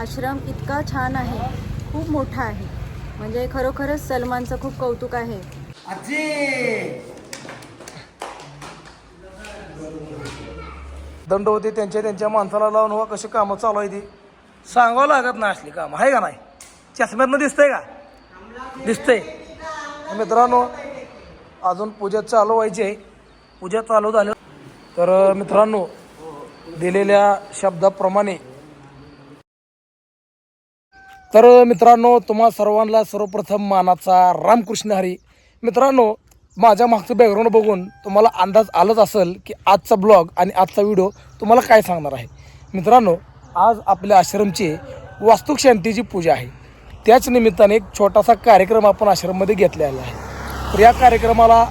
आश्रम इतका छान आहे, खूप मोठा आहे, म्हणजे खरोखरच सलमानचं खूप कौतुक आहे. दंड होते त्यांच्या माणसाला लावून हो कशी कामं चालू आहे ती सांगावं लागत नाही. असली कामं आहे का नाही? चष्म्यातनं दिसतंय का? दिसतंय. मित्रांनो अजून पूजा चालू व्हायची आहे. पूजा चालू झाली तर मित्रांनो दिलेल्या शब्दाप्रमाणे तर मित्रांनो तुम्हा सर्वांना सर्वप्रथम मानाचा रामकृष्ण हरी. मित्रांनो माझ्या मागचं बॅकग्राऊंड बघून तुम्हाला अंदाज आलाच असेल की आजचा ब्लॉग आणि आजचा व्हिडिओ तुम्हाला काय सांगणार आहे. मित्रांनो आज आपल्या आश्रमची वास्तुशांतीची पूजा आहे. त्याच निमित्ताने एक छोटासा कार्यक्रम आपण आश्रममध्ये घेतलेला आहे. तर या कार्यक्रमाला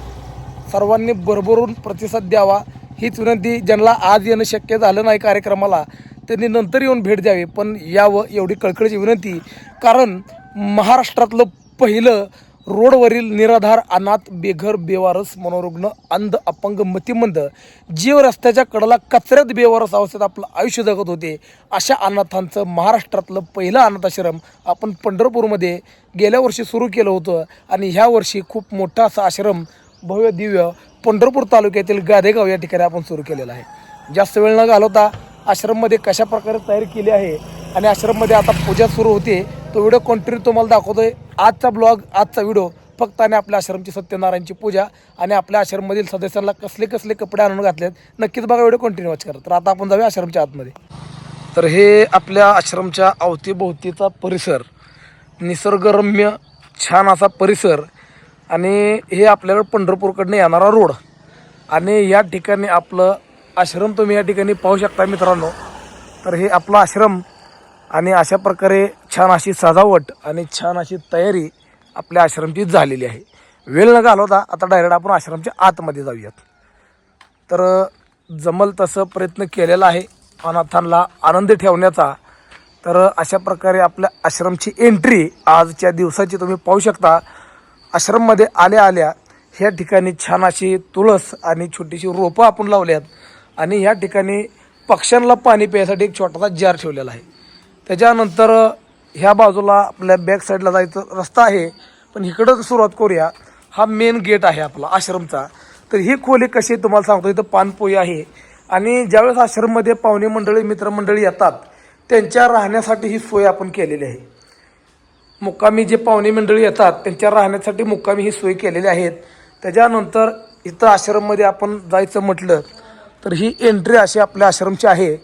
सर्वांनी भरभरून प्रतिसाद द्यावा हीच विनंती. ज्यांना आज येणं शक्य झालं नाही कार्यक्रमाला त्यांनी नंतर येऊन भेट द्यावी, पण यावं एवढी कळकळीची विनंती. कारण महाराष्ट्रातलं पहिलं रोडवरील निराधार अनाथ बेघर बेवारस मनोरुग्ण अंध अपंग मतिमंद जीव रस्त्याच्या कडेला कचऱ्यात बेवारस अवस्थेत आपलं आयुष्य जगत होते अशा अनाथांचं महाराष्ट्रातलं पहिलं अनाथाश्रम आपण पंढरपूरमध्ये गेल्या वर्षी सुरू केलं होतं. आणि ह्या वर्षी खूप मोठा असा आश्रम भव्य दिव्य पंढरपूर तालुक्यातील गादेगाव या ठिकाणी आपण सुरू केलेला आहे. जास्त वेळ न घालवता आश्रममध्ये कशा प्रकारे तयारी केली आहे आणि आश्रममध्ये आता पूजा सुरू होते तो व्हिडिओ कंटिन्यू तुम्हाला दाखवतोय. आजचा ब्लॉग आजचा व्हिडिओ फक्त आणि आपल्या आश्रमची सत्यनारायणची पूजा आणि आपल्या आश्रममधील सदस्यांना कसले कसले कपडे आणून घातलेत नक्कीच बघा, व्हिडिओ कंटिन्यू वॉच करा. तर आता आपण जाऊया आश्रमच्या आतमध्ये. तर हे आपल्या आश्रमच्या अवतीभोवतीचा परिसर, निसर्गरम्य छान असा परिसर आणि हे आपल्याकडे पंढरपूरकडनं येणारा रोड आणि या ठिकाणी आपलं आश्रम तुम्ही या ठिकाणी पाहू शकता मित्रांनो. तर हे आपला आश्रम आणि अशा प्रकारे छान अशी सजावट आणि छान अशी तयारी आपल्या आश्रमची झालेली आहे. वेळ न घालवता आता डायरेक्ट आपण आश्रमच्या आतमध्ये जाऊयात. तर जमल तसं प्रयत्न केलेला आहे अनाथांना आनंदी ठेवण्याचा. तर अशा प्रकारे आपल्या आश्रमची एंट्री आजच्या दिवसाची तुम्ही पाहू शकता. आश्रममध्ये आल्या आल्या ह्या ठिकाणी छान अशी तुळस आणि छोटीशी रोपं आपण लावल्यात आणि ह्या ठिकाणी पक्ष्यांना पाणी प्यायसाठी एक छोटासा जार ठेवलेला आहे. त्याच्यानंतर ह्या बाजूला आपल्या बॅक साईडला जायचं रस्ता आहे, पण इकडं सुरुवात करूया. हा मेन गेट आहे आपला आश्रमचा. तर ही खोली कशी तुम्हाला सांगतो. इथं पानपोई आहे आणि ज्यावेळेस आश्रममध्ये पाहुणे मंडळी मित्रमंडळी येतात त्यांच्या राहण्यासाठी ही सोय आपण केलेली आहे. मुक्कामी जे पाहुणे मंडळी येतात त्यांच्या राहण्यासाठी मुक्कामी ही सोय केलेली आहेत. त्याच्यानंतर इथं आश्रममध्ये आपण जायचं म्हटलं तर ही एंट्री अशी आपल्या आश्रमची आहे.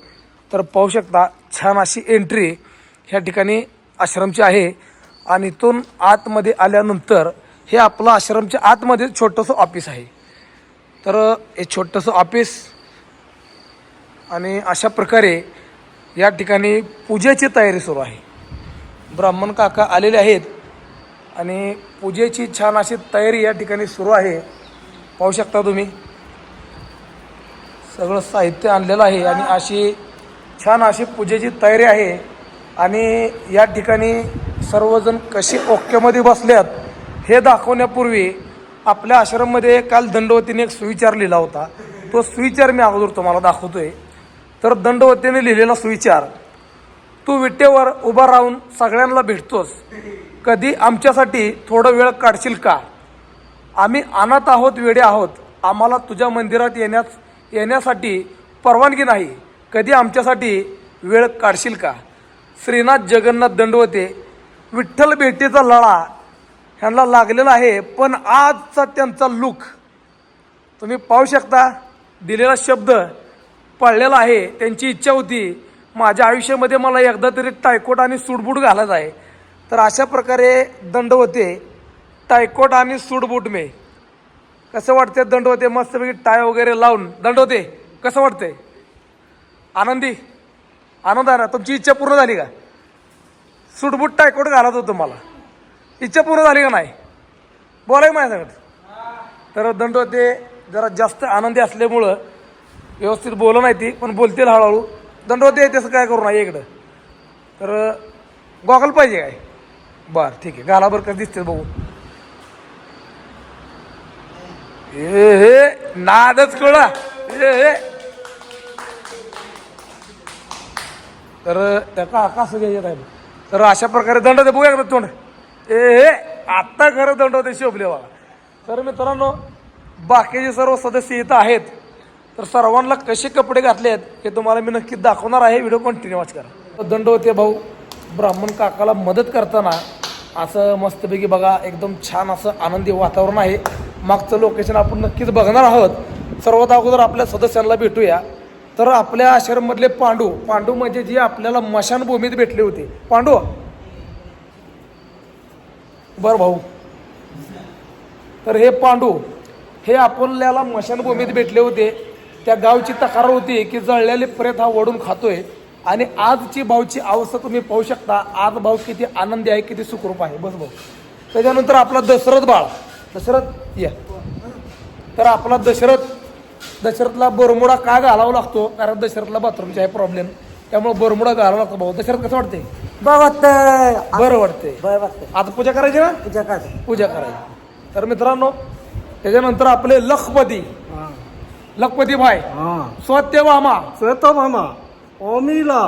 तर पाहू शकता छान अशी एंट्री ह्या ठिकाणी आश्रमची आहे. आणि इथून आतमध्ये आल्यानंतर हे आपलं आश्रमच्या आतमध्ये छोटंसं ऑफिस आहे. तर हे छोटंसं ऑफिस आणि अशा प्रकारे या ठिकाणी पूजेची तयारी सुरू आहे. ब्राह्मण काका आलेले आहेत आणि पूजेची छान अशी तयारी या ठिकाणी सुरू आहे. पाहू शकता तुम्ही सगळं साहित्य आणलेलं आहे आणि अशी छान अशी पूजेची तयारी आहे. आणि या ठिकाणी सर्वजण कशी ओक्यामध्ये बसल्यात हे दाखवण्यापूर्वी आपल्या आश्रममध्ये काल दंडवतीने एक सुविचार लिहिला होता. तो सुविचार मी अगोदर तुम्हाला दाखवतोय. तर दंडवतीने लिहिलेला सुविचार, तू विटेवर उभा राहून सगळ्यांना भेटतोस, कधी आमच्यासाठी थोडा वेळ काढशील का? आम्ही अनाथ आहोत, वेडे आहोत, आम्हाला तुझ्या मंदिरात येण्यासाठी परवानगी नाही, कधी आमच्यासाठी वेळ काढशील का? श्रीनाथ जगन्नाथ दंडवते. विठ्ठल भेटीचा लळा ह्यांना लागलेला आहे, पण आजचा त्यांचा लुक तुम्ही पाहू शकता. दिलेला शब्द पळलेला आहे. त्यांची इच्छा होती माझ्या आयुष्यामध्ये मला एकदा तरी टायकोट आणि सूटबूट घालायचा आहे. तर अशा प्रकारे दंडवते टायकोट आणि सूटबूट मे कसं वाटते दंडवते मस्तपैकी टाय वगैरे लावून. दंडवते कसं वाटतंय? आनंदी आनंद आहे ना? तुमची इच्छा पूर्ण झाली का? सूटबूट टायकोट घालत होतं मला, इच्छा पूर्ण झाली का नाही? बोलाय माझ्या सांगत. तर दंडवते जरा जास्त आनंदी असल्यामुळं व्यवस्थित बोललं नाही ती, पण बोलतील हळूहळू. दंडवते तसं काय करू नाही इकडं. तर गॉगल पाहिजे काय? बरं ठीक आहे, घाला बरं कसं दिसते बघू. हे नादच कळा. तर त्या काका असं घ्यायचे आहे. तर अशा प्रकारे दंड दे बघूया का तोंड ए आत्ता खरं दंड होते शोभले बघा. तर मित्रांनो बाकीचे सर्व सदस्य इथं आहेत. तर सर्वांना कसे कपडे घातले आहेत हे तुम्हाला मी नक्कीच दाखवणार आहे. व्हिडिओ कंटिन्यू वॉच करा. दंड होते भाऊ ब्राह्मण काकाला मदत करताना असं मस्तपैकी बघा एकदम छान असं आनंदी वातावरण आहे. मागचं लोकेशन आपण नक्कीच बघणार आहोत. सर्वात अगोदर आपल्या सदस्यांना भेटूया. तर आपल्या आश्रममधले पांडू म्हणजे जे आपल्याला मशानभूमीत भेटले होते. पांडू बर भाऊ. तर हे पांडू हे आपल्याला मशानभूमीत भेटले होते. त्या गावची तक्रार होती की जळलेले प्रेत हा वडून खातोय. आणि आजची भाऊची अवस्था तुम्ही पाहू शकता. आज भाऊ किती आनंदी आहे, किती सुखरूप आहे. बस भाऊ. त्याच्यानंतर आपला दशरथ बाळ दशरथ या. तर आपला दशरथला बरमुडा का घालावा लागतो कारण दशरथला बाथरूमचा आहे प्रॉब्लेम त्यामुळे बरमुडा घालावा लागतो. भाऊ दशरथ कसं वाटते? बरं वाटते. आता पूजा करायची ना? पूजा करायची. तर मित्रांनो त्याच्यानंतर आपले लखपती भाई सत्यभामा ओमीला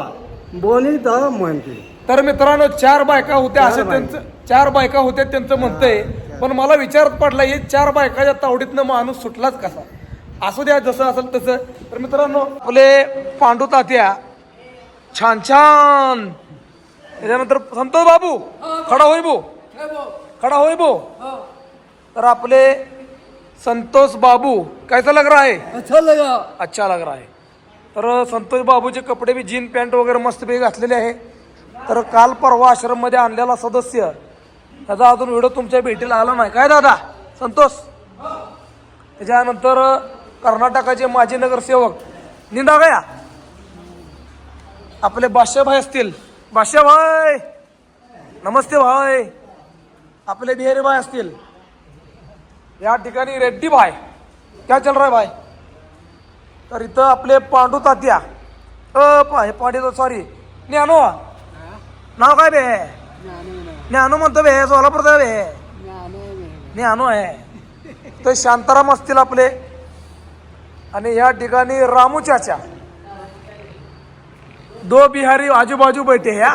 बोनीदा म्हणते. तर मित्रांनो 4 बायका होत्या असं त्यांचं 4 बायका होत्या त्यांचं म्हणतंय. पण मला विचारत पडला हे 4 बायकाच्या तावडीतनं माणूस सुटलाच कसा? असू द्या जसं असेल तसं. तर मित्रांनो आपले पांडू तात्या छान त्याच्यानंतर संतोष बाबू खडा होई बो. तर आपले संतोष बाबू कैसा लग रहा है? अच्छा लग रहा है. तर संतोष बाबूचे कपडे बी जीन पॅन्ट वगैरे मस्तपैकी घातलेले आहे. तर काल परवा आश्रममध्ये आणलेला सदस्य त्याचा अजून व्हिडिओ तुमच्या भेटीला आला नाही काय दादा संतोष? त्याच्यानंतर कर्नाटकाचे माजी नगरसेवक निंदा गया आपले बादशाहभाई असतील. बादशाहभाई नमस्ते भाई. आपले बिहारी भाई असतील. या ठिकाणी रेड्डी भाई क्या चल रहा है भाई? तर इथं आपले पांडू तात्या पांडू सॉरी ज्ञानो नाव काय बे? ज्ञानो म्हणतो बे सोलापूरचा बे ज्ञानो आहे. तर शांताराम असतील आपले. आणि या ठिकाणी रामू चाचा 2 बिहारी आजूबाजू बैठे हैं.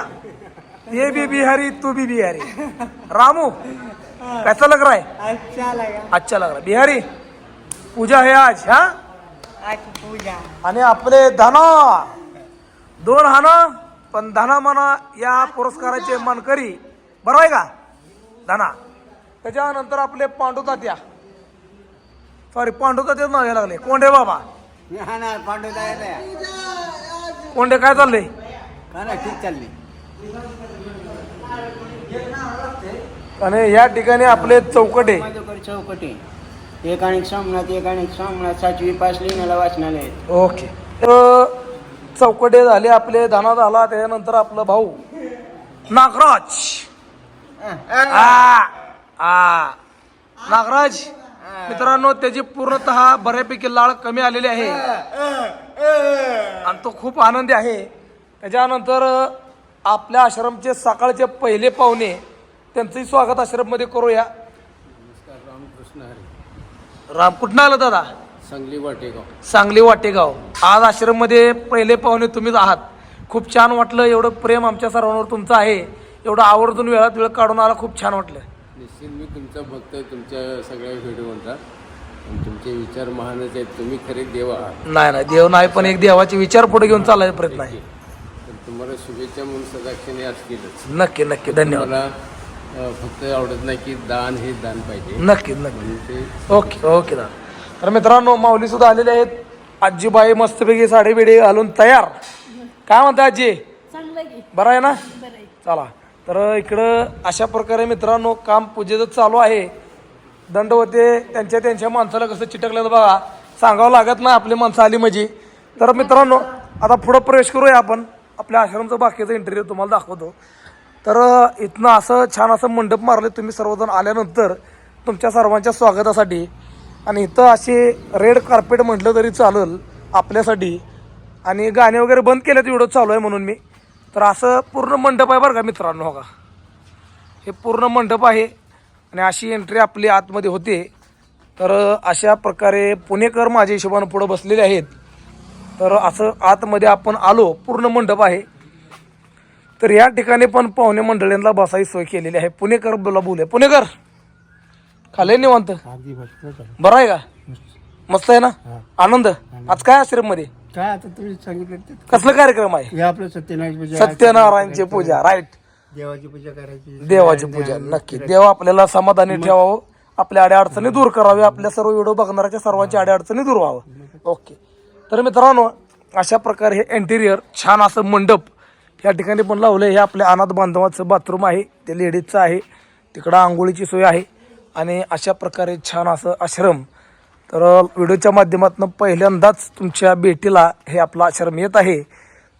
ये भी बिहारी तू भी बिहारी. रामू कैसा लग रहा है? अच्छा लग रहा है. बिहारी पूजा है आज. आणि आपले धना 2 हाना पण धना म्हणा या पुरस्काराचे मानकरी बरोबर आहे का धना. त्याच्यानंतर आपले पांडू तात्या नाव घ्यायला लागले. कोंडे बाबा कोंडे काय चाललंय? ठीक चालली. आणि या ठिकाणी आपले चौकटे एक आणि सोमनाथ 7वी पासली मला वाचनालय. ओके. चौकटे झाले आपले धना झाला. त्याच्यानंतर आपलं भाऊ नागराज नागराज मित्रांनो त्याची पूर्णतः बऱ्यापैकी लाळ कमी आलेली आहे आणि तो खूप आनंदी आहे. त्याच्यानंतर आपल्या आश्रमचे सकाळचे पहिले पाहुणे त्यांचंही स्वागत आश्रममध्ये करूया. राम कुठं आलं दादा? सांगली वाटेगाव. आज आश्रममध्ये पहिले पाहुणे तुम्हीच आहात. खूप छान वाटलं. एवढं प्रेम आमच्या सर्वांवर तुमचं आहे. एवढं आवर्जून वेळात वेळ काढून आला. खूप छान वाटलं. निश्चित मी तुमचा भक्त तुमच्या सगळ्या व्हिडिओचा तुमचे विचार महानच आहेत. तुम्ही खरे देव आहात. नाही देव नाही पण एक देवाचे विचार पुढे घेऊन चालायचा प्रयत्न आहे. तर तुम्हाला शुभेच्छा म्हणून सदाक्षणी असतीलच. नक्की धन्यवाद. मला फक्त आवडत नाही की दान हे दान पाहिजे. नक्की म्हणून ते ओके दादा. तर मित्रांनो माऊली सुद्धा आलेले आहेत. आजीबाई मस्तपैकी साडी बिडी घालून तयार. काय म्हणता आजी? बरं आहे ना? चला. तर इकडं अशा प्रकारे मित्रांनो काम पूजेचं चालू आहे. दंड होते त्यांच्या माणसाला कसं चिटकलं बघा. सांगावं लागत नाही आपली माणसं आली म्हणजे. तर मित्रांनो आता पुढं प्रवेश करूया आपण. आपल्या आश्रमचं बाकीचं इंटरव्ह्यू तुम्हाला दाखवतो. तर इथनं असं छान असं मंडप मारले तुम्ही सर्वजण आल्यानंतर तुमच्या सर्वांच्या स्वागतासाठी. आणि इथं असे रेड कार्पेट म्हटलं तरी चालेल आपल्यासाठी. आणि गाणे वगैरे बंद केलेत व्हिडिओ चालू आहे म्हणून मी. तर असं पूर्ण मंडप आहे बरं का मित्रांनो. हो का हे पूर्ण मंडप आहे आणि अशी एंट्री आपली आतमध्ये होते. तर अशा प्रकारे पुणेकर माझ्या हिशोबानं पुढं बसलेले आहेत. तर असं आतमध्ये आपण आलो. पूर्ण मंडप आहे. तर या ठिकाणी पण पाहुणे मंडळींना बसायची सोय केलेली आहे. पुणेकर बोलूया. पुणेकर खाले निवांत बरं आहे का? मस्त आहे ना? आनंद. आज काय आश्रम मध्ये काय आता तुम्ही सांगितलं ते कसला कार्यक्रम आहे? हे आपलं सत्यनारायण पूजा, सत्यनारायणची पूजा. राईट. देवाची पूजा करायची. देवाची पूजा. नक्की. देव आपल्याला समाधानी ठेवावं, आपल्या अडीअडचणी दूर करावे, आपल्या सर्व व्हिडिओ बघणाऱ्या सर्वांच्या अडीअडचणी दूर व्हावं. ओके. तर मित्रांनो अशा प्रकारे हे इंटिरियर छान असं मंडप या ठिकाणी पण लावलं. हे आपल्या अनाथ बांधवाचं बाथरूम आहे, ते लेडीजचं आहे. तिकडं आंघोळीची सोय आहे आणि अशा प्रकारे छान असं आश्रम. तर व्हिडिओच्या माध्यमातून पहिल्यांदाच तुमच्या भेटीला हे आपलं आश्रम येत आहे.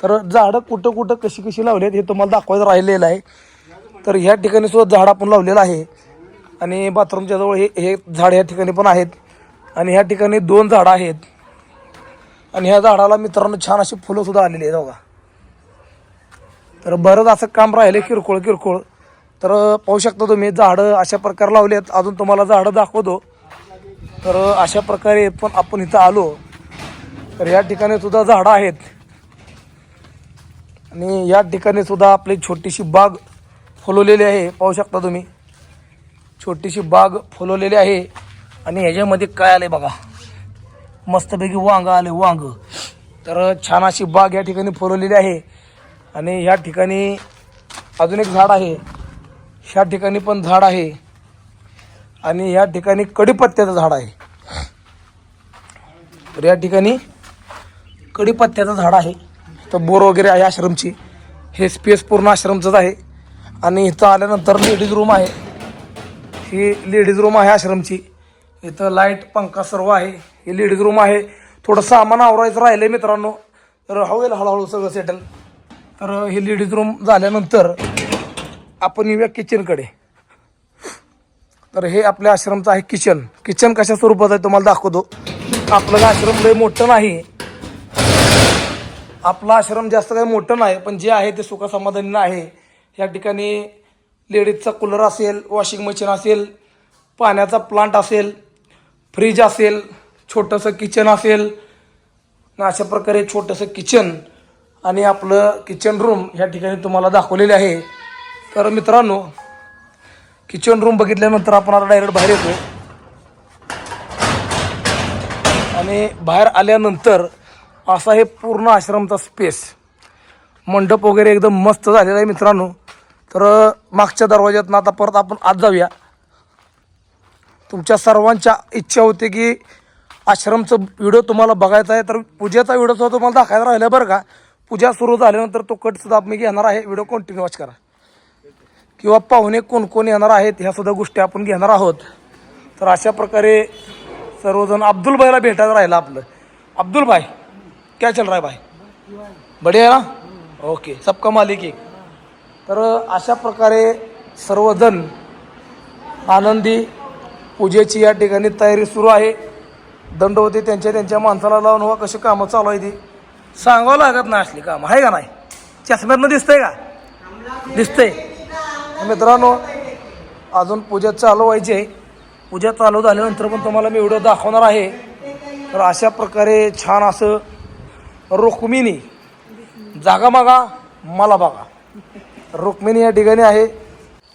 तर झाडं कुठं कुठं कशी कशी लावली आहेत हे तुम्हाला दाखवायचं राहिलेलं आहे. तर ह्या ठिकाणी सुद्धा झाड आपण लावलेलं आहे आणि बाथरूमच्या जवळ हे झाड या ठिकाणी पण आहेत आणि ह्या ठिकाणी 2 झाडं आहेत आणि ह्या झाडाला मित्रांनो छान अशी फुलं सुद्धा आलेली आहेत बघा. तर बरंच असं काम राहिले किरकोळ. तर पाहू शकता तुम्ही झाडं अशा प्रकारे लावली आहेत. अजून तुम्हाला झाडं दाखवतो. तर अशा प्रकारे पण आपण इथं आलो तर या ठिकाणी सुद्धा झाडं आहेत आणि या ठिकाणी सुद्धा आपली छोटीशी बाग फुलवलेली आहे. पाहू शकता तुम्ही छोटीशी बाग फुलवलेली आहे आणि ह्याच्यामध्ये काय आले बघा, मस्तपैकी वांग आले, वांग. तर छान अशी बाग या ठिकाणी फुलवलेली आहे आणि ह्या ठिकाणी अजून एक झाड आहे, ह्या ठिकाणी पण झाड आहे आणि ह्या ठिकाणी कडीपत्त्याचं झाड आहे. तर या ठिकाणी कडीपत्त्याचं झाड आहे. तर बोर वगैरे आहे आश्रमची. हे स्पेस पूर्ण आश्रमचंच आहे आणि इथं आल्यानंतर लेडीज रूम आहे. ही लेडीज रूम आहे आश्रमची. इथं लाईट पंखा सर्व आहे. ही लेडीज रूम आहे. थोडं सामान आवरायचं राहिलं मित्रांनो, तर होईल हळूहळू सगळं सेटल. तर ही लेडीज रूम झाल्यानंतर आपण येऊया किचनकडे. तर हे आपल्या आश्रमचं आहे किचन. किचन कशा स्वरूपात आहे तुम्हाला दाखवतो. आपलं आश्रम लय मोठं नाही, आपला आश्रम जास्त काही मोठं नाही, पण जे आहे ते सुखसमाधानीनं आहे. या ठिकाणी लेडीजचा कूलर असेल, वॉशिंग मशीन असेल, पाण्याचा प्लांट असेल, फ्रीज असेल, छोटंसं किचन असेल. अशा प्रकारे छोटंसं किचन आणि आपलं किचन रूम या ठिकाणी तुम्हाला दाखवलेले आहे. तर मित्रांनो किचन रूम बघितल्यानंतर आपण आता डायरेक्ट बाहेर येतो आणि बाहेर आल्यानंतर असा हे पूर्ण आश्रमचा स्पेस, मंडप वगैरे एकदम मस्त झालेला आहे मित्रांनो. तर मागच्या दरवाज्यातनं आता परत आपण आत जाऊया. तुमच्या सर्वांच्या इच्छा होते की आश्रमचं व्हिडिओ तुम्हाला बघायचा आहे, तर पूजेचा व्हिडिओ सुद्धा तुम्हाला दाखवायला राहिला बरं का. पूजा सुरू झाल्यानंतर तो कटसुद्धा मी घेणार आहे. व्हिडिओ कंटिन्यू वॉच करा. किंवा पाहुणे कोण कोण येणार आहेत ह्या सुद्धा गोष्टी आपण घेणार आहोत. तर अशा प्रकारे सर्वजण. अब्दुल भाईला भेटायला राहिलं आपलं. अब्दुल भाई क्या चल रहा है भाई? बढिया ना? ओके, सबका मालिक एक. तर अशा प्रकारे सर्वजण आनंदी. पूजेची या ठिकाणी तयारी सुरू आहे. दंडवती त्यांच्या माणसाला लावून वा कशी कामं चालू आहे ती सांगावं लागत नाही. असली कामं आहे का नाही? चष्म्यातनं दिसतंय का? दिसतंय मित्रांनो. अजून पूजा चालू व्हायची आहे. पूजा चालू झाल्यानंतर पण तुम्हाला मी व्हिडिओ दाखवणार आहे. तर अशा प्रकारे छान असं रुक्मिणी, जागा मागा मला बघा, रुक्मिणी या ठिकाणी आहे.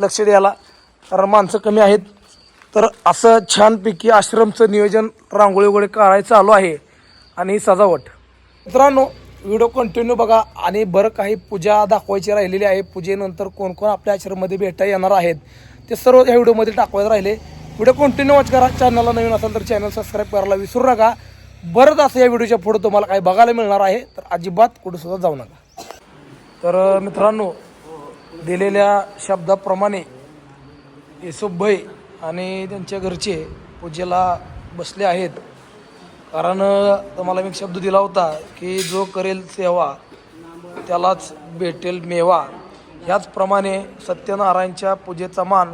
लक्ष द्यायला कारण माणसं कमी आहेत. तर असं छानपैकी आश्रमचं नियोजन रांगोळी वगैरे काढायचं चालू आहे आणि सजावट. मित्रांनो व्हिडिओ कंटिन्यू बघा आणि बरं काही पूजा दाखवायची राहिलेली आहे. पूजेनंतर कोण कोण आपल्या आश्रममध्ये भेटा येणार आहेत ते सर्व या व्हिडिओमध्ये टाकवायचं राहिले. व्हिडिओ कंटिन्यू वॉच करा. चॅनलला नवीन असेल तर चॅनल सबस्क्राईब करायला विसरू नका. बरंच असं या व्हिडिओच्या पुढे तुम्हाला काही बघायला मिळणार आहे, तर अजिबात कुठेसुद्धा जाऊ नका. तर मित्रांनो दिलेल्या शब्दाप्रमाणे येसुभाई आणि त्यांच्या घरचे पूजेला बसले आहेत. कारण तुम्हाला मी एक शब्द दिला होता की जो करेल सेवा त्यालाच भेटेल मेवा. ह्याचप्रमाणे सत्यनारायणच्या पूजेचा मान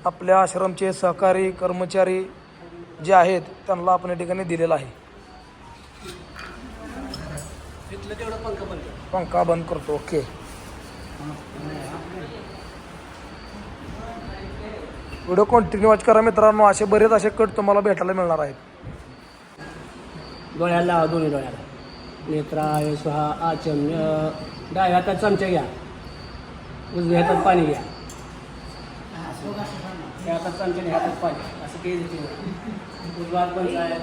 आपल्या आश्रमचे सहकारी कर्मचारी जे आहेत त्यांना आपण या ठिकाणी दिलेला आहे. पंखा बंद करतो. ओके. व्हिडिओ कंटिन्यू वॉच करा मित्रांनो. असे बरेच असे कट तुम्हाला भेटायला मिळणार आहेत. डोळ्याला दोन्ही डोळ्याला नेत्राय स्वाहा. आचम्य डाव्या हातात चमचा घ्या. उजव्या हातात पाणी घ्या त्या हातात चमच्याने हातात पाणी असं काही देते उजवा हात पण आहे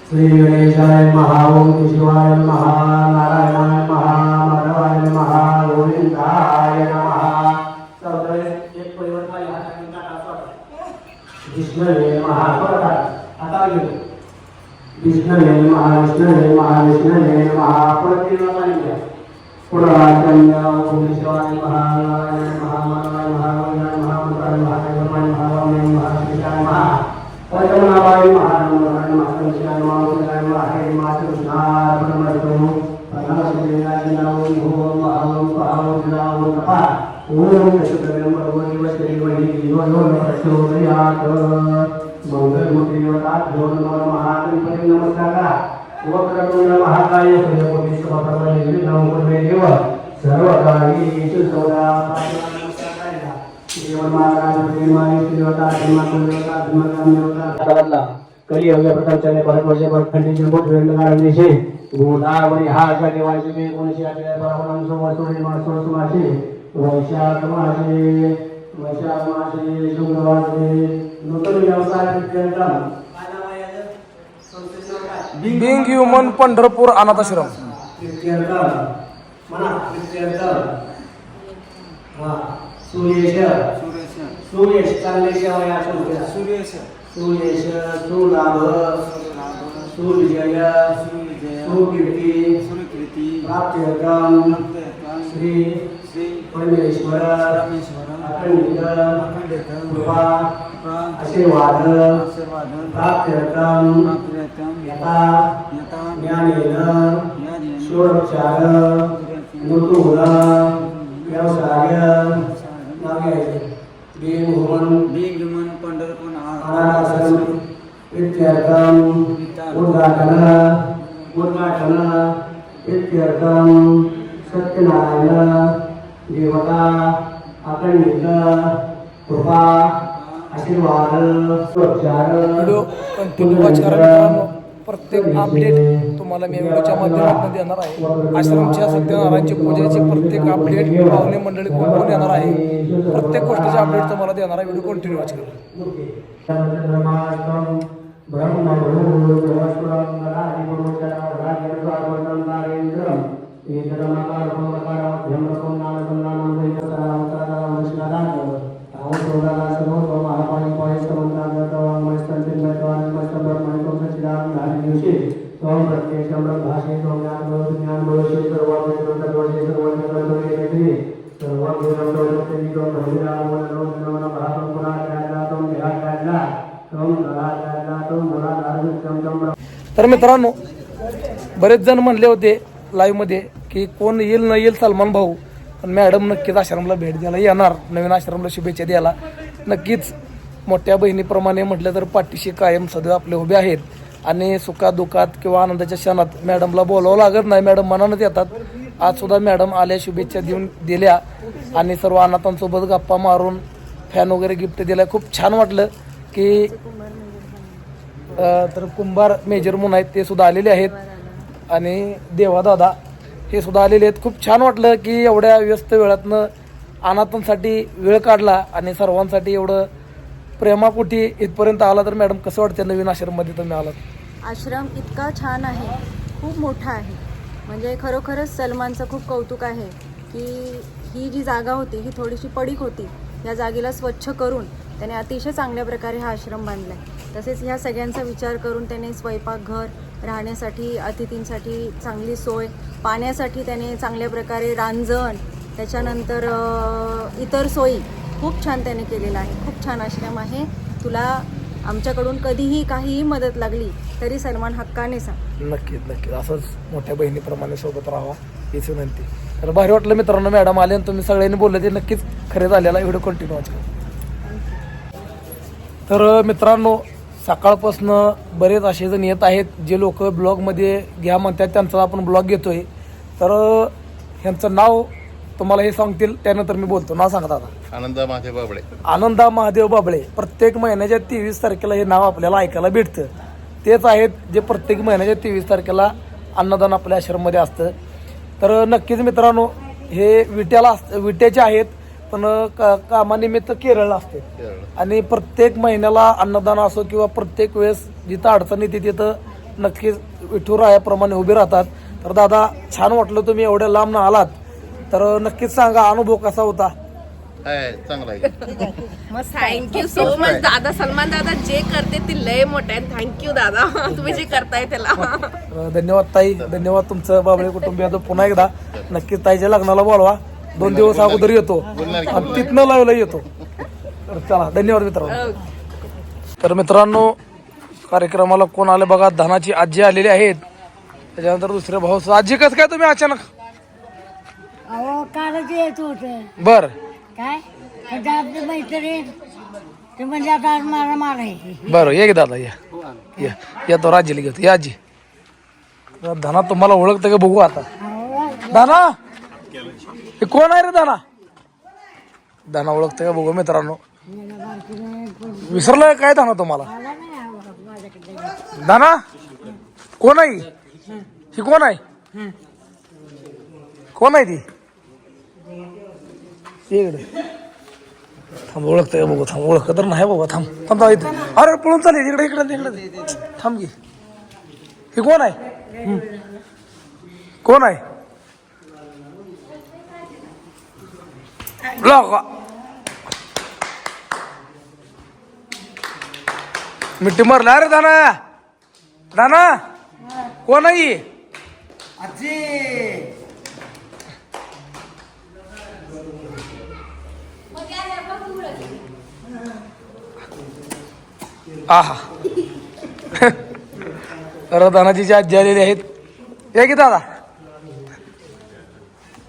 श्री गणेशाय महा ओम शिवाय महा नारायणाय महा माधवाय महा गोविंदाय नमः चौदावे एक परिवर्तन आहे हाताने काटा सोडा विष्णुवे महा आता गेलो विष्णुवे महा विष्णुवे महा प्रतिमा पाणी घ्या पुराचंद्र ओम शिवाय महा नारायणाय महा माधवाय महा गोविंदाय महा मंत्राय महा देवाय महा वामनाय महा श्रीकाय महा पद्मनाभाय महानंदाय महाशंकराय महादेवाय महादेवाय महाकृष्णाय परमहंसो परमहंसोय नामो ओम अहं पाहं नामो तपा ओम शुद्धं भगवती वश्री वही यो यो प्रचोदयात् मंगलमूर्ती देवतात जो नमः महागणपती नमस्कार वक्रतुंड महाकाय सूर्यकोटि समप्रभ नमो कुर्मे देव सर्वकार्येषु सर्वदा कलियुग प्रकारच्या भारतवर्षभर खंडीचे मोठ वेगवेगळ्या देशे गोदावरी हा अशा देवाचे मी कोणशी परमहंस वसुरी मासोस मासे वैशाख मासे शुक्रवारचे नूतन व्यवसाय बिंग ह्युमन पंढरपूर अनाथ आश्रम. सुरेश चांगले सेवा सुरेश सुलाभ सुजय सुकीर्ती प्राप्त्यर्थम श्री परमेश्वर अखंडित कृपा आशीर्वाद प्राप्त्यर्थम यथा ज्ञानेन षोडोपचार नूतन व्यवसाय बीगमन पंढरपूर अनाथाश्रम इत्यर्थम उद्घाटन इत्यर्थम सत्यनारायण देवता अखंडित कृपा आशीर्वाद व्हिडिओ कंटिन्यू वॉच करा मित्रांनो. प्रत्येक अपडेट तुम्हाला मी व्हिडिओच्या माध्यमातून देणार आहे. आश्रमच्या सत्यनारायणची पूजेची प्रत्येक अपडेट पाहुणे मंडळी कोण कोण येणार आहे प्रत्येक गोष्टीचे अपडेट तुम्हाला देणार आहे. व्हिडिओ कंटिन्यू वॉच करा. तर मित्रांनो बरेच जण म्हणले होते लाईव्ह मध्ये की कोण येईल न येईल सलमान भाऊ, पण मॅडम नक्कीच आश्रमला भेट द्यायला येणार. नवीन आश्रमला शुभेच्छा द्यायला नक्कीच मोठ्या बहिणीप्रमाणे म्हटलं तर पाठीशी कायम सदैव आपले उभे आहेत. आणि सुखात दुःखात किंवा आनंदाच्या क्षणात मॅडमला बोलावं लागत नाही, मॅडम मनानच येतात. आज सुद्धा मॅडम आल्या, शुभेच्छा दिल्या आणि सर्व अनाथांसोबत गप्पा मारून फॅन वगैरे गिफ्ट दिल्या. खूप छान वाटलं की तर कुंभार मेजर म्हणून आहेत ते सुद्धा आलेले आहेत आणि देवादादा हे सुद्धा आलेले आहेत. खूप छान वाटलं की एवढ्या व्यस्त वेळातनं अनाथांसाठी वेळ काढला आणि सर्वांसाठी एवढं प्रेमापोटी इथपर्यंत आला. तर मॅडम कसं वाटतं नवीन आश्रममध्ये तुम्ही आलात? आश्रम इतका छान आहे, खूप मोठा आहे. म्हणजे खरोखरच सलमानचं खूप कौतुक आहे की ही जी जागा होती ही थोडीशी पडीक होती. या जागेला स्वच्छ करून त्याने अतिशय चांगल्या प्रकारे हा आश्रम बांधला आहे. तसेच ह्या सगळ्यांचा विचार करून त्याने स्वयंपाकघर, राहण्यासाठी अतिथींसाठी चांगली सोय, पाण्यासाठी त्याने चांगल्या प्रकारे रांजण, त्याच्यानंतर इतर सोयी खूप छान त्याने केलेला आहे. खूप छान आश्रम आहे. तुला आमच्याकडून कधीही काहीही मदत लागली तरी सलमान हक्काने सांग. नक्कीच नक्कीच असंच मोठ्या बहिणीप्रमाणे सोबत राहावा हीच विनंती. तर भारी वाटलं मित्रांनो मॅडम आले आणि तुम्ही सगळ्यांनी बोलले ते नक्कीच खरे झालेला. व्हिडिओ कंटिन्यू वाच करा. तर मित्रांनो सकाळपासनं बरेच असे जण येत आहेत जे लोक ब्लॉगमध्ये घ्या म्हणतात, त्यांचा आपण ब्लॉग घेतोय. तर ह्यांचं नाव तुम्हाला हे सांगतील त्यानंतर मी बोलतो. नाव सांगा दादा. आनंदा महादेव बाबळे. आनंदा महादेव बाबळे. प्रत्येक महिन्याच्या 23 तारखेला हे नाव आपल्याला ऐकायला भेटतं. तेच आहेत जे प्रत्येक महिन्याच्या 23 तारखेला अन्नदान आपल्या आश्रममध्ये असतं. तर नक्कीच मित्रांनो हे विट्याचे आहेत पण कामानिमित्त केरळला असते आणि प्रत्येक महिन्याला अन्नदान असो किंवा प्रत्येक वेळेस जिथं अडचण येते तिथं नक्कीच विठुरायाप्रमाणे उभे राहतात. तर दादा छान वाटलं तुम्ही एवढ्या लांब ना आलात तर नक्कीच सांगा अनुभव कसा होता. चांगला आहे. मग थँक्यू सो मच दादा. सलमान दादा जे करते ते लय मोठे आहे. थँक्यू दादा तुम्ही जे करताय त्याला. धन्यवाद ताई, धन्यवाद तुमचं बाबळे कुटुंबियाचं. पुन्हा एकदा नक्कीच ताईच्या लग्नाला बोलवा. 2 दिवस अगोदर येतो आणि तिथनं लावला येतो. तर चला धन्यवाद मित्रांनो. तर मित्रांनो कार्यक्रमाला कोण आले बघा. धनाची आजी आलेली आहेत. त्याच्यानंतर दुसरे भाऊ. आजी कसं काय तुम्ही अचानक. अहो कालच यायचं होतं बर काय म्हणजे आपली मैत्रीण ते म्हणजे आता आज मला मारायची. बरं ये की दादा या तो राजीला घेतो या आजी. धना तुम्हाला ओळखतं का बघू आता. दाना हे कोण आहे रे दाना. दाना ओळखतं का बघू मित्रांनो. विसरलं काय दाना तुम्हाला. दाना कोण आहे ही. कोण आहे कोण आहे ती. इकडे थांब ओळखतंय बघू. थांब ओळख तर नाही बाबा. थांब थांब इथे. अरे पळून चालेल इकडे इकडे इकडे थांब की. हे कोण आहे कोण आहे. मिट्टी मारला. अरे दाना दाना कोण आहे. आहा तर दानाजी आजी आलेले आहेत. या की दादा.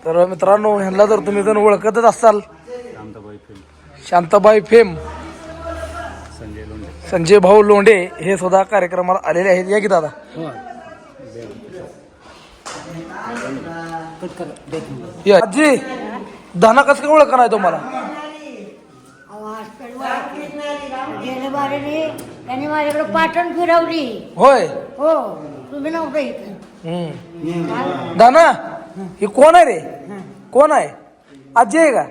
तर मित्रांनो ह्यांना जर तुम्ही जण ओळखतच असाल शांताबाई फेम संजय भाऊ लोंढे हे सुद्धा कार्यक्रमाला आलेले आहेत. या की दादा. या आजी दाना कसं काय ओळख नाही तुम्हाला. गेल्या बारीने त्यांनी माझ्याकडे पाटण फिरवली. होय हो तुम्ही नव्हतं इथं. दाना ही कोण आहे रे. कोण आहे आजी आहे का.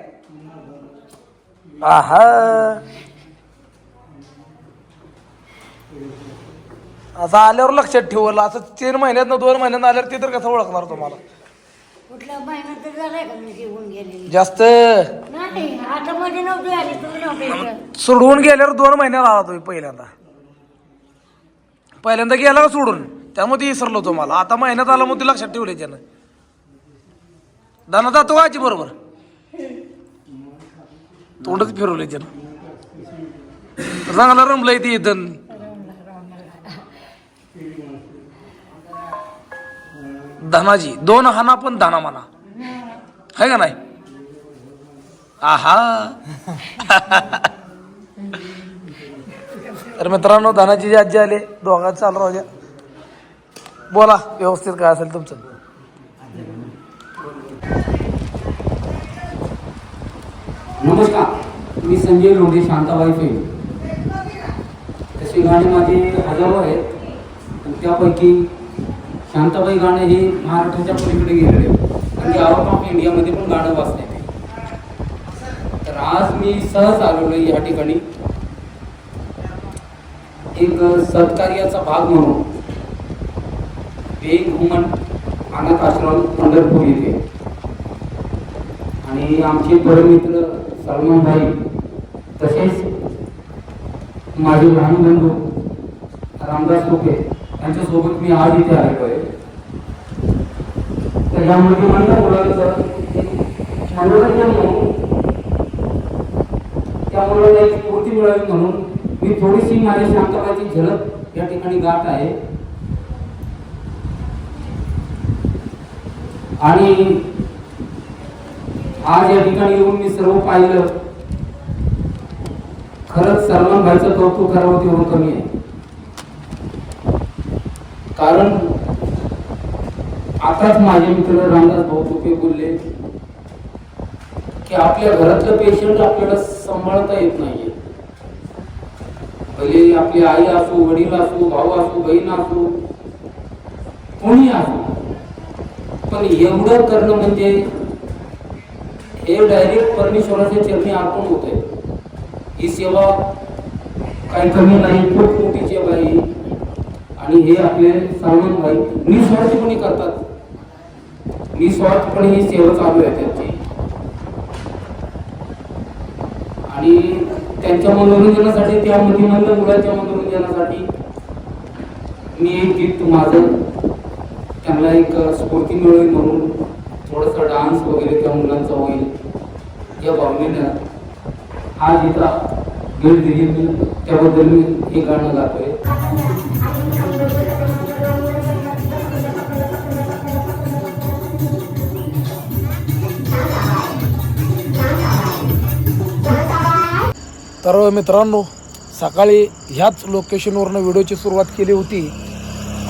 आहा असं आल्यावर लक्षात ठेवलं. असं 3 महिन्यात 2 महिन्यात आल्यावर ते तर कसं ओळखणार तुम्हाला. कुठल्या महिन्यात तर झालंय का मी घेऊन गेलेली. जास्त नाही आता मध्ये नव्हती आली तुम्ही नव्हते इथं. सोडवून गेल्यावर 2 महिन्यात आला तुम्ही. पहिल्यांदा गेला का सोडून त्यामुळे ते विसरलो तुम्हाला. आता महिन्यात आला मग ते लक्षात ठेवले त्यानं. दाना जातो का आजी बरोबर. तोंडच फिरवले त्यानं. चांगला रमलंय ते इथं. धनाजी 2 हाना पण दाना म्हणा है का नाही. आहा तर मित्रांनो धनाजी आजी आले. दोघांत चालू राहू द्या. बोला व्यवस्थित काय असेल तुमचं. नमस्कार मी संजय लोंढे शांताबाई फेम. तसे गाणे माझे हजारो आहेत पण त्यापैकी शांताबाई गाणे हे महाराष्ट्राच्या पलीकडे गेलेले म्हणजे आउट ऑफ इंडियामध्ये पण गाणं वाचले. तर आज मी सहज आलेलो या ठिकाणी एक सत्कार्याचा भाग म्हणून बेग हुमन अनाथ आश्रम पंढरपूर येथे आणि आमचे परमित्र सलमान भाई तसेच माझे लहान बंधू रामदास कोके यांच्यासोबत मी आज इथे आलेलो आहे. तर यामध्ये म्हणणं मुलांचं मनोरंजन म्हणून त्या मुलाला एक स्फूर्ती मिळावी म्हणून मी थोडीशी माझ्या शांतताची झलक या ठिकाणी गात आहे. आणि आज या ठिकाणी येऊन मी सर्व पाहिलं. खरंच सलमान भाईचं कौतुक करावं तेवढं कमी आहे. कारण आताच माझे मित्र रामदास भाऊ तुपे बोलले की आपल्या घरातलं पेशंट आपल्याला सांभाळता येत नाहीये. पहिले आपली आई असो, वडील असो, भाऊ असो, बहीण असो, कोणी असो, पण एवढं करणं म्हणजे हे डायरेक्ट परमेश्वराच्या चरणी अर्पण होत आहे. ही सेवा काही कमी नाही, खूप मोठी सेवा आहे. आणि हे आपले सावंत भाई निस्वार्थीपणे करतात. निस्वार्थपणे ही सेवा चालू आहे त्यांची. आणि त्यांच्या मनोरंजनासाठी, त्या मतिमंद मुलाच्या मनोरंजनासाठी मी एक गीत माझं त्यांना एक स्फूर्ती मिळेल म्हणून थोडंसं डान्स वगैरे त्या मुलांचा होईल या भावनेनं हा जिथं भेट दिली मी, त्याबद्दल मी हे गाणं गातोय. तर मित्रांनो, सकाळी ह्याच लोकेशनवरनं व्हिडिओची सुरुवात केली होती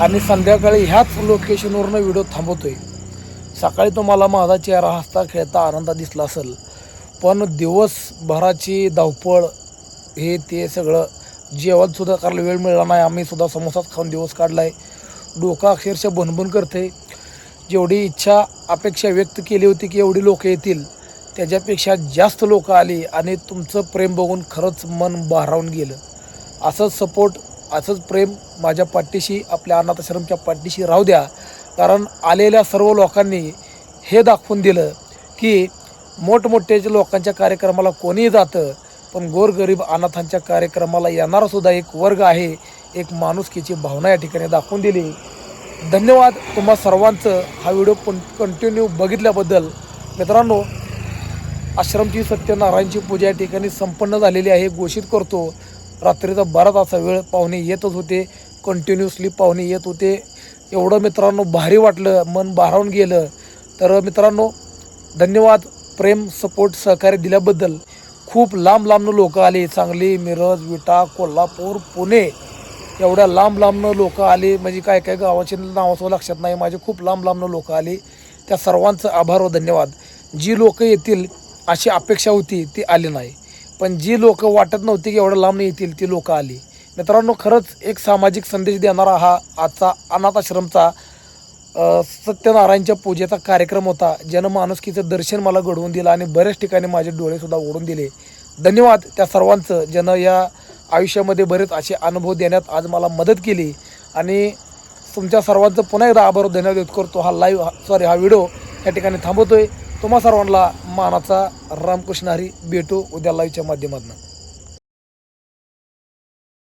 आणि संध्याकाळी ह्याच लोकेशनवरनं व्हिडिओ थांबवतोय. सकाळी तुम्हाला माझा चेहरा हसता खेळता आनंदात दिसला असेल, पण दिवसभराची धावपळ हे ते सगळं जेवणसुद्धा करायला वेळ मिळाला नाही. आम्हीसुद्धा समोसाच खाऊन दिवस काढला आहे. डोकं अक्षरशः भनभन करते. जेवढी इच्छा अपेक्षा व्यक्त केली होती की एवढी लोक येतील, त्याच्यापेक्षा जास्त लोक आली आणि तुमचं प्रेम बघून खरंच मन भारावून गेलं. असंच सपोर्ट, असंच प्रेम माझ्या पाठीशी, आपल्या अनाथाश्रमच्या पाठीशी राहू द्या. कारण आलेल्या सर्व लोकांनी हे दाखवून दिलं की मोठमोठ्याच्या लोकांच्या कार्यक्रमाला कोणीही जातं, पण गोरगरीब अनाथांच्या कार्यक्रमाला येणारासुद्धा एक वर्ग आहे. एक माणुसकीची भावना या ठिकाणी दाखवून दिली. धन्यवाद तुम्हा सर्वांचं हा व्हिडिओ कंटिन्यू बघितल्याबद्दल. मित्रांनो, आश्रमची सत्यनारायणची पूजा या ठिकाणी संपन्न झालेली आहे घोषित करतो. रात्रीचा बराच असा वेळ पाहुणे येतच होते, कंटिन्युअसली पाहुणे येत होते. एवढं मित्रांनो भारी वाटलं, मन भारावून गेलं. तर मित्रांनो, धन्यवाद प्रेम सपोर्ट सहकार्य दिल्याबद्दल. खूप लांब लांबनं लोक आले. सांगली, मिरज, विटा, कोल्हापूर, पुणे एवढ्या लांब लांबनं लोक आले. म्हणजे काय काय गावाचे नावाचं लक्षात नाही माझे. खूप लांब लांबनं लोक आले. त्या सर्वांचं आभार व धन्यवाद. जी लोक येतील अशी अपेक्षा होती ती आली नाही, पण जी लोक वाटत नव्हती की एवढं लांब येतील ती लोक आली. मित्रांनो, खरंच एक सामाजिक संदेश देणारा हा आजचा अनाथाश्रमचा सत्यनारायणच्या पूजेचा कार्यक्रम होता. जनमानुसकीचं दर्शन मला घडवून दिलं आणि बऱ्याच ठिकाणी माझे डोळेसुद्धा ओढून दिले. धन्यवाद त्या सर्वांचं, ज्यानं या आयुष्यामध्ये बरेच असे अनुभव देण्यात आज मला मदत केली. आणि तुमच्या सर्वांचं पुन्हा एकदा आभार धन्यवाद व्यक्त करतो. हा व्हिडिओ या ठिकाणी थांबवतोय. तुम्हा सर्वांना मानाचा रामकृष्ण हरी. भेटू उद्या लाईव्हच्या माध्यमातून.